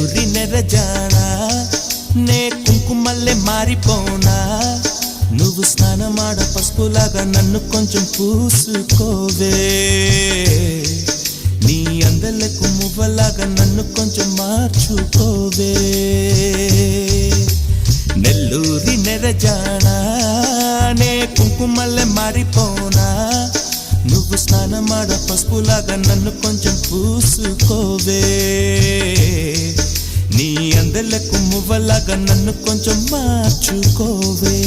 నెల్లూరి నెరజానా నే కుంకుమల్లే మారిపోనా నువ్వు స్నానమాడ పసుపులాగా నన్ను కొంచెం పూసుకోవే నీ అందలకు మువ్వలాగా నన్ను కొంచెం మార్చుకోవే నెల్లూరి నెరజానా నే కుంకుమల్లే మారిపోనా నువ్వు స్నానమాడ పసుపులాగా నన్ను కొంచెం పూసుకోవే నీ అందలకు మువ్వలాగా నన్ను కొంచెం మార్చుకోవే